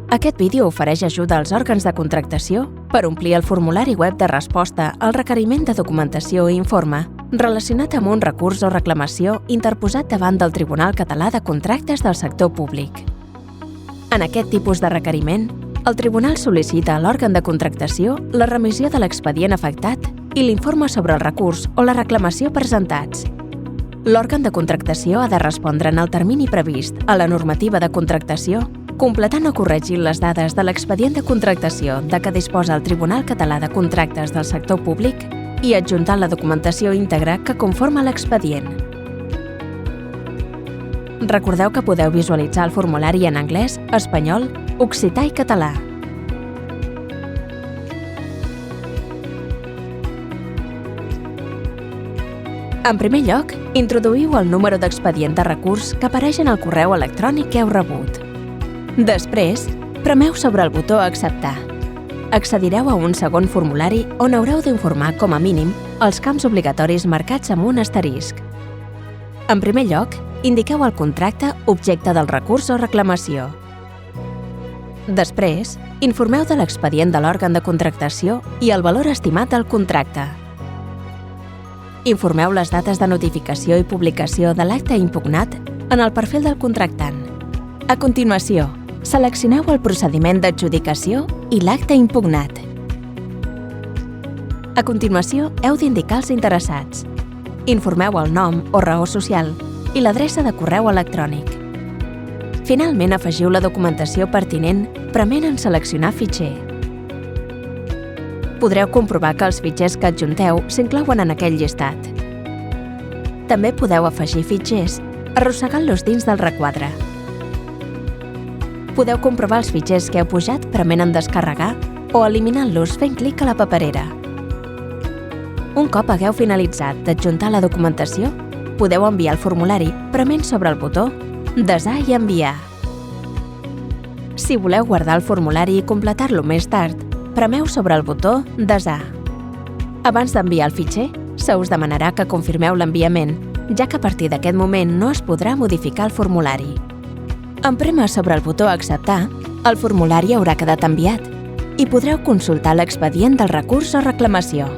Aquest vídeo ofereix ajuda als òrgans de contractació per omplir el formulari web de resposta al requeriment de documentació i informe relacionat amb un recurs o reclamació interposat davant del Tribunal Català de Contractes del Sector Públic. En aquest tipus de requeriment, el Tribunal sol·licita a l'òrgan de contractació la remissió de l'expedient afectat i l'informe sobre el recurs o la reclamació presentats. L'òrgan de contractació ha de respondre en el termini previst a la normativa de contractació, completant o corregint les dades de l'expedient de contractació de què disposa el Tribunal Català de Contractes del Sector Públic i adjuntant la documentació íntegra que conforma l'expedient. Recordeu que podeu visualitzar el formulari en anglès, espanyol, occità i català. En primer lloc, introduïu el número d'expedient de recurs que apareix en el correu electrònic que heu rebut. Després, premeu sobre el botó Acceptar. Accedireu a un segon formulari on haureu d'informar com a mínim els camps obligatoris marcats amb un asterisc. En primer lloc, indiqueu el contracte objecte del recurs o reclamació. Després, informeu de l'expedient de l'òrgan de contractació i el valor estimat del contracte. Informeu les dates de notificació i publicació de l'acte impugnat en el perfil del contractant. A continuació, seleccioneu el procediment d'adjudicació i l'acte impugnat. A continuació, heu d'indicar els interessats. Informeu el nom o raó social i l'adreça de correu electrònic. Finalment, afegiu la documentació pertinent prement en seleccionar fitxer. Podreu comprovar que els fitxers que adjunteu s'inclouen en aquell llistat. També podeu afegir fitxers arrossegant-los dins del requadre. Podeu comprovar els fitxers que heu pujat prement en descarregar o eliminant-los fent clic a la paperera. Un cop hagueu finalitzat d'adjuntar la documentació, podeu enviar el formulari prement sobre el botó Desar i enviar. Si voleu guardar el formulari i completar-lo més tard, premeu sobre el botó Desar. Abans d'enviar el fitxer, se us demanarà que confirmeu l'enviament, ja que a partir d'aquest moment no es podrà modificar el formulari. En prémer sobre el botó Acceptar, el formulari haurà quedat enviat i podreu consultar l'expedient del recurs o reclamació.